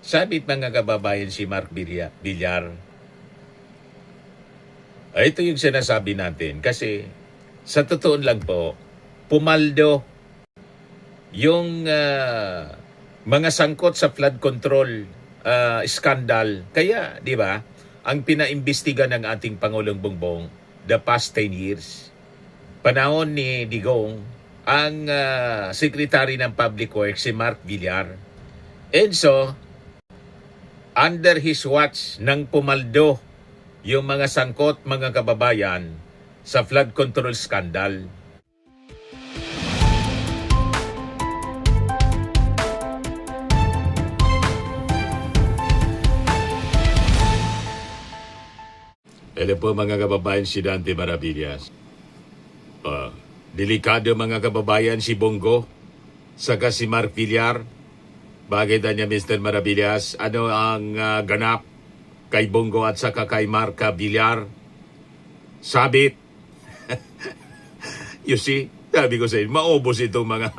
Sabit mga kababayan si Mark Villar. Ito yung sinasabi natin kasi sa totoo lang po, pumaldo yung mga sangkot sa flood control scandal. Kaya, di ba, ang pinaimbestiga ng ating Pangulong Bongbong the past 10 years. Panahon ni Digong, ang Secretary ng Public Works si Mark Villar. And so, under his watch nang pumaldo yung mga sangkot mga kababayan sa flood control scandal. Hello po mga kababayan, si Dante Maravillas. Delikado mga kababayan si Bongo, saka si Mark Villar. Bakit niya Mr. Maravillas? Ano ang ganap kay Bongo at saka kay Mark Villar? Sabit. You see, sabi ko sa inyo, maubos itong mga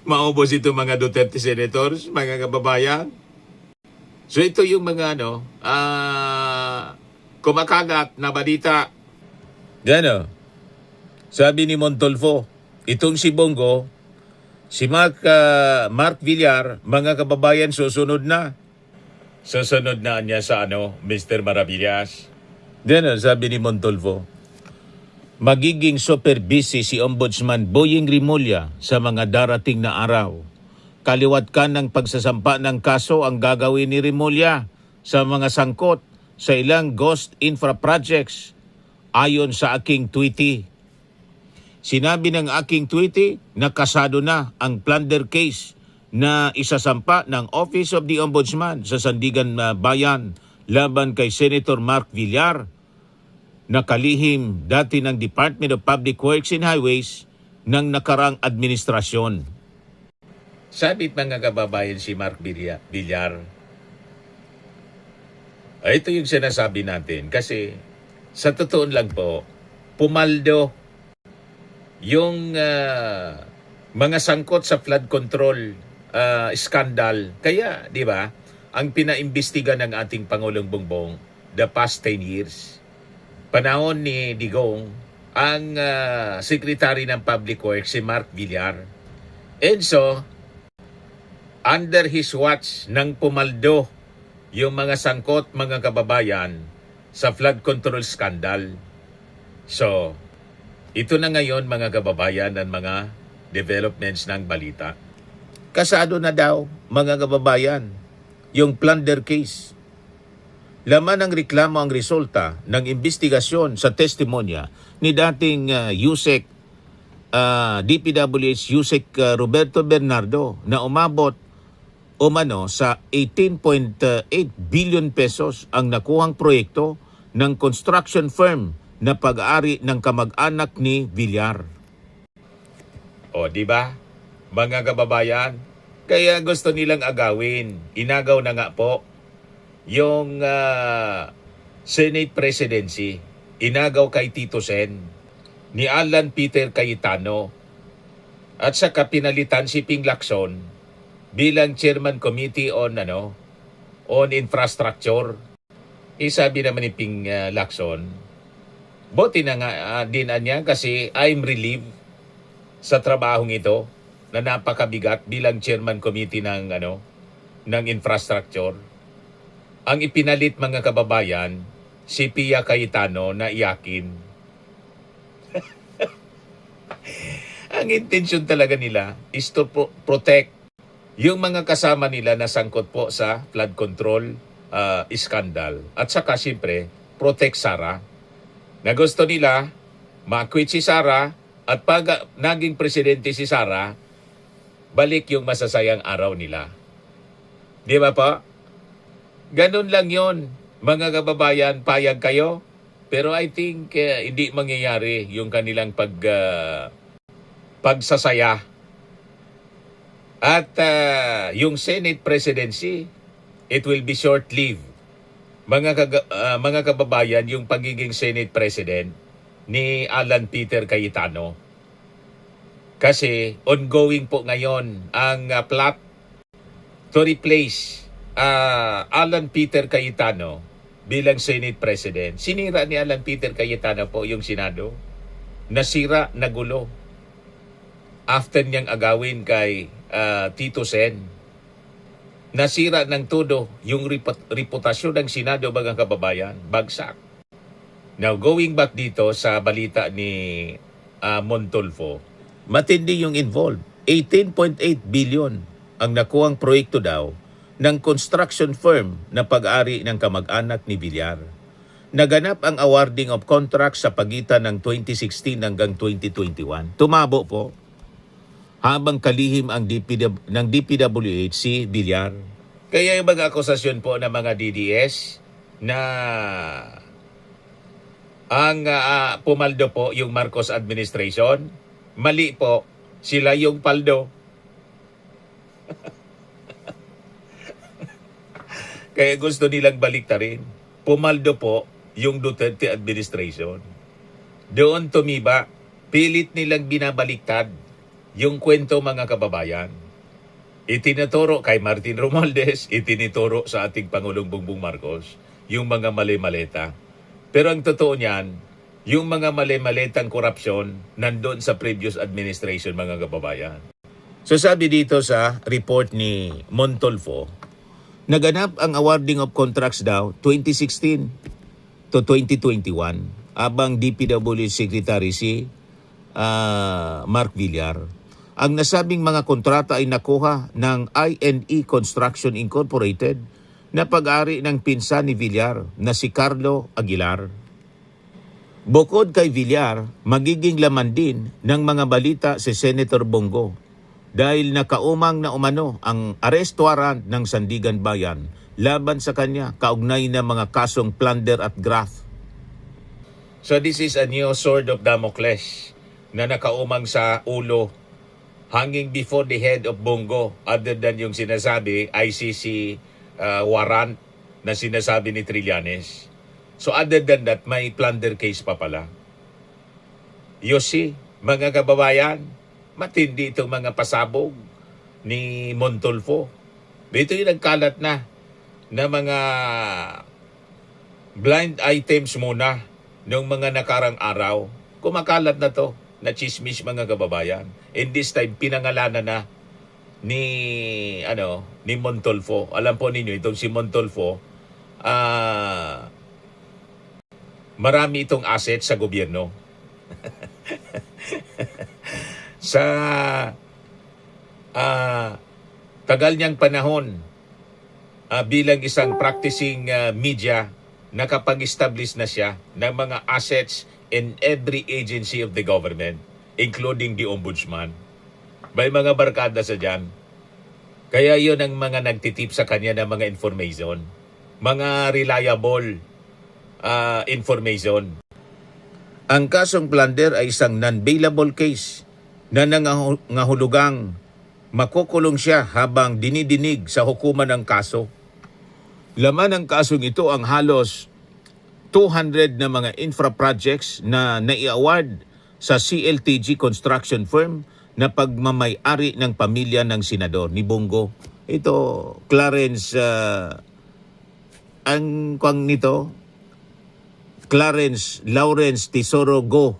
maubos itong mga Duterte senators, mga kababayan. So ito yung mga kumakagat na balita. Gano? Sabi ni Montolfo, itong si Bongo, si Mark Villar, mga kababayan, susunod na. Susunod na niya sa Mr. Maravillas. Gano, sabi ni Montolfo. Magiging super busy si Ombudsman Boying Rimulya sa mga darating na araw. Kaliwat ka ng pagsasampa ng kaso ang gagawin ni Rimulya sa mga sangkot sa ilang ghost infra projects ayon sa aking tweety. Sinabi ng aking tweety na kasado na ang plunder case na isasampa ng Office of the Ombudsman sa Sandigan Bayan laban kay Senator Mark Villar na kalihim dati ng Department of Public Works and Highways ng nakarang administrasyon. Sabit mga kababayan si Mark Villar. Ito yung sinasabi natin kasi sa totoo lang po, pumaldo yung mga sangkot sa flood control scandal. Kaya, di ba, ang pinaimbestiga ng ating Pangulong Bongbong the past 10 years. Panahon ni Digong, ang Secretary ng Public Works si Mark Villar. And so, under his watch nang pumaldo yung mga sangkot mga kababayan sa flood control scandal. So, ito na ngayon mga kababayan ang mga developments ng balita. Kasado na daw mga kababayan yung plunder case. Laman ng reklamo ang resulta ng investigasyon sa testimonya ni dating USEC DPWH USEC Roberto Bernardo na umabot umano sa 18.8 billion pesos ang nakuhang proyekto ng construction firm na pag-aari ng kamag-anak ni Villar. O, di ba? Mga kababayan, kaya gusto nilang agawin. Inagaw na nga po yung Senate presidency. Inagaw kay Tito Sen ni Alan Peter Cayetano at saka pinalitan si Ping Lacson bilang Chairman Committee on Infrastructure. Sabi naman ni Ping Lacson, buti na nga din niya kasi I'm relieved sa trabahong ito na napakabigat bilang Chairman Committee ng Infrastructure. Ang ipinalit mga kababayan, si Pia Cayetano na iyakin. Ang intensyon talaga nila is to protect yung mga kasama nila na sangkot po sa flood control scandal. At saka siyempre, protect Sara. Na gusto nila, ma-quit si Sara at pag naging presidente si Sara, balik yung masasayang araw nila. Di ba po? Ganun lang yon mga kababayan, payag kayo. Pero I think hindi mangyayari yung kanilang pagsasaya. At yung Senate presidency, it will be short-lived. Mga kababayan, yung pagiging Senate President ni Alan Peter Cayetano. Kasi ongoing po ngayon ang plot to replace Alan Peter Cayetano bilang Senate President. Sinira ni Alan Peter Cayetano po yung Senado. Nasira, nagulo. After niyang agawin kay Tito Sen. Nasira ng todo yung reputasyon ng Senado, mga kababayan. Bagsak. Now, going back dito sa balita ni Montolfo, matindi yung involved. 18.8 billion ang nakuhang proyekto daw ng construction firm na pag-ari ng kamag-anak ni Villar. Naganap ang awarding of contracts sa pagitan ng 2016 hanggang 2021. Tumabo po habang kalihim ang ng DPWH si Villar. Kaya yung mga akusasyon po ng mga DDS na ang pumaldo po yung Marcos administration, mali po, sila yung paldo. Kaya gusto nilang baliktarin. Pumaldo po yung Duterte administration. Doon tumiba, pilit nilang binabaliktad yung kwento, mga kababayan. Itinuturo kay Martin Romualdez, itinuturo sa ating Pangulong Bongbong Marcos, yung mga mali-maleta. Pero ang totoo niyan, yung mga mali-maletang korupsyon nandun sa previous administration, mga kababayan. So sabi dito sa report ni Montolfo, naganap ang awarding of contracts daw 2016 to 2021 abang DPWH Secretary si Mark Villar. Ang nasabing mga kontrata ay nakuha ng INE Construction Incorporated na pag-ari ng pinsan ni Villar na si Carlo Aguilar. Bukod kay Villar, magiging laman din ng mga balita si Senator Bongo dahil nakaumang na umano ang arrest warrant ng Sandigan Bayan laban sa kanya kaugnay na mga kasong plunder at graft. So this is a new sword of Damocles na nakaumang sa ulo, hanging before the head of Bongo, other than yung sinasabi ICC warrant na sinasabi ni Trillanes. So other than that, may plunder case pa pala. You see, mga kababayan, matindi itong mga pasabog ni Montolfo. Dito yung nagkalat na mga blind items muna noong mga nakarang araw. Kumakalat na to, na chismis, mga kababayan. And this time, pinangalanan na ni Montolfo. Alam po ninyo, itong si Montolfo, marami itong asset sa gobyerno. Sa tagal niyang panahon bilang isang practicing media, nakapag-establish na siya ng mga assets in every agency of the government, including the Ombudsman. May mga barkada sa dyan. Kaya yun ang mga nagtitip sa kanya ng mga information. Mga reliable information. Ang kasong plunder ay isang non-bailable case na nangahulugang makukulong siya habang dinidinig sa hukuman ng kaso. Laman ng kasong ito ang halos 200 na mga infra projects na nai-award sa CLTG construction firm na pagmamay-ari ng pamilya ng senador ni Bongo. Ito, Clarence, ang kwang nito, Clarence Lawrence Tesoro Go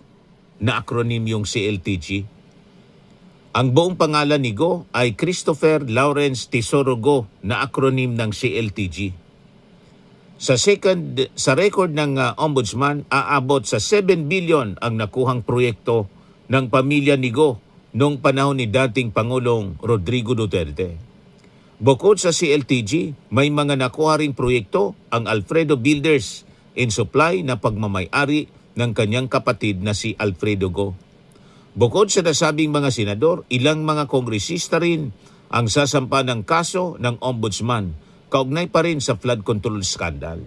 na acronym yung CLTG. Ang buong pangalan ni Go ay Christopher Lawrence Tesoro Go na acronym ng CLTG. Sa record ng Ombudsman, aabot sa 7 billion ang nakuhang proyekto ng pamilya ni Go noong panahon ni dating Pangulong Rodrigo Duterte. Bukod sa CLTG, may mga nakuha ring proyekto ang Alfredo Builders in Supply na pagmamay-ari ng kanyang kapatid na si Alfredo Go. Bukod sa nasabing mga senador, ilang mga kongresista rin ang sasampa ng kaso ng Ombudsman, kaugnay pa rin sa flood control scandal.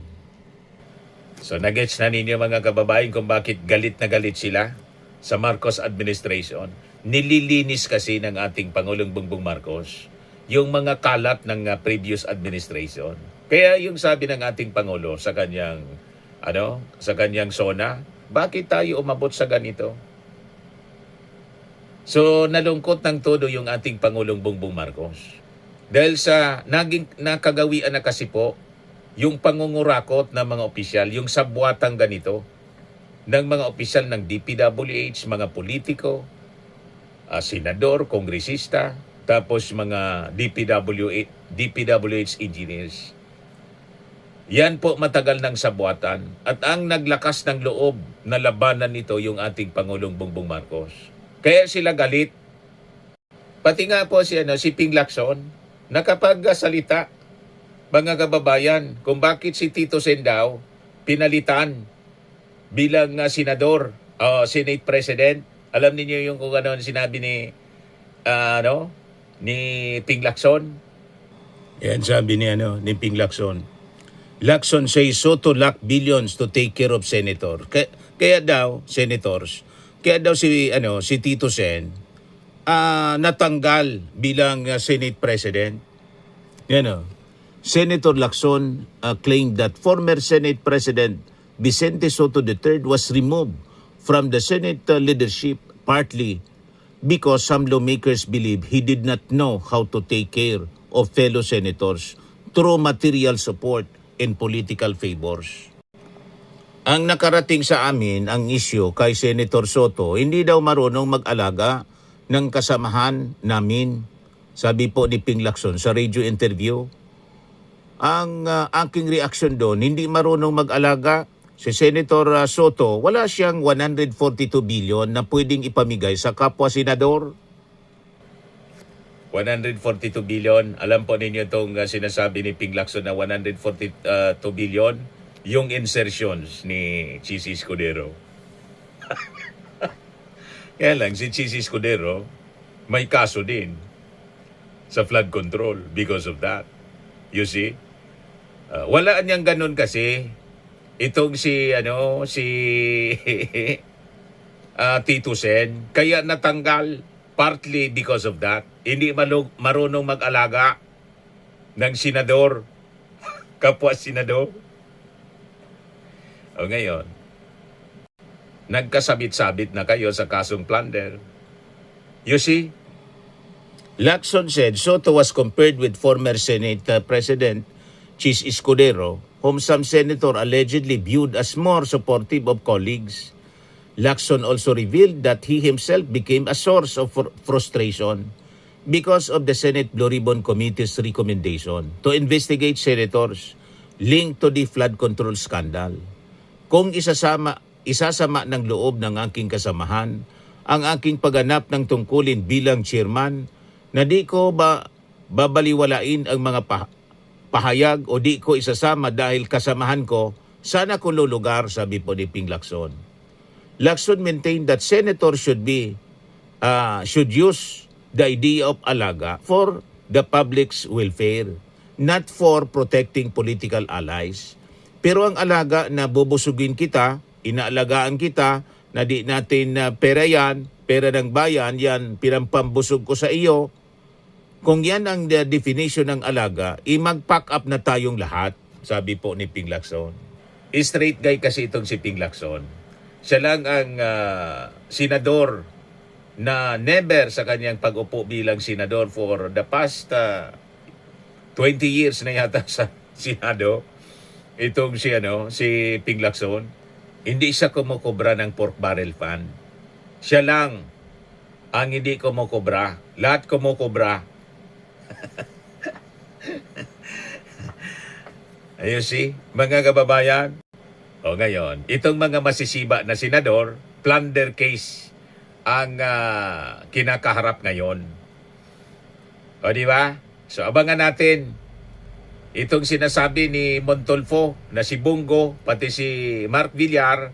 So nagets na ninyo, mga kababayan, kung bakit galit na galit sila sa Marcos administration. Nililinis kasi ng ating Pangulong Bongbong Marcos yung mga kalat ng previous administration. Kaya yung sabi ng ating Pangulo sa kanyang SONA, bakit tayo umabot sa ganito? So nalungkot ng todo yung ating Pangulong Bongbong Marcos. Dahil sa naging nakagawian na kasi po, yung pangungurakot ng mga opisyal, yung sabwatang ganito, ng mga opisyal ng DPWH, mga politiko, senador, kongresista, tapos mga DPWH engineers. Yan po matagal ng sabwatan at ang naglakas ng loob na labanan nito yung ating Pangulong Bongbong Marcos. Kaya sila galit. Pati nga po si Ping Lacson, nakapagsalita, mga kababayan, kung bakit si Tito Sen daw pinalitan bilang senador, Senate President. Alam niyo yung kung ano sinabi ni Ping Lacson? Yan sabi ni Ping Lacson. Lacson says Soto lack billions to take care of senator. Kaya daw senators, kaya daw si Tito Sen natanggal bilang Senate President. Senator Lacson claimed that former Senate President Vicente Soto III was removed from the Senate leadership partly because some lawmakers believe he did not know how to take care of fellow senators through material support and political favors. Ang nakarating sa amin ang isyu kay Senator Soto, hindi daw marunong mag-alaga ng kasamahan namin, sabi po ni Ping Lacson sa radio interview. Ang aking reaksyon doon, hindi marunong mag-alaga si Senator Soto, wala siyang 142 billion na pwedeng ipamigay sa kapwa senador. 142 billion. Alam po ninyo itong sinasabi ni Ping Lacson na 142 billion, yung insertions ni Chis Escudero. Kaya lang, si Chis Escudero may kaso din sa flood control because of that. You see? Wala niyang ganun kasi itong si Tito Sen, kaya natanggal partly because of that. Hindi marunong mag-alaga ng senador, kapwa senador. O ngayon, nagkasabit-sabit na kayo sa kasong plunder. You see? Lacson said Soto was compared with former Senate President Chis Escudero, whom some senator allegedly viewed as more supportive of colleagues. Lacson also revealed that he himself became a source of frustration because of the Senate Blue Ribbon Committee's recommendation to investigate senators linked to the flood control scandal. Kung isasama ng loob ng aking kasamahan ang aking pagganap ng tungkulin bilang chairman, na di ko babaliwalain ang mga pahayag o di ko isasama dahil kasamahan ko, sana ko lulugar, sabi po ni Ping Lacson. Lacson maintained that senators should use the idea of alaga for the public's welfare, not for protecting political allies. Pero ang alaga na bubusugin kita, inaalagaan kita, na di natin pera yan, pera ng bayan, yan pinampambusog ko sa iyo. Kung yan ang definition ng alaga, mag-pack up na tayong lahat, sabi po ni Ping Lacson. Straight guy kasi itong si Ping Lacson. Siya lang ang senador na never sa kanyang pag-upo bilang senador for the past 20 years na yata sa Senado. Itong si Ping Lacson, hindi siya kumukobra ng pork barrel fund. Siya lang ang hindi kumukobra. Lahat kumukobra. You see, mga kababayan? O ngayon, itong mga masisiba na senador, plunder case ang kinakaharap ngayon. O di ba? So abangan natin itong sinasabi ni Montolfo na si Bongo pati si Mark Villar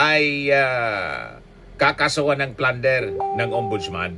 ay kakasuhan ng plunder ng ombudsman.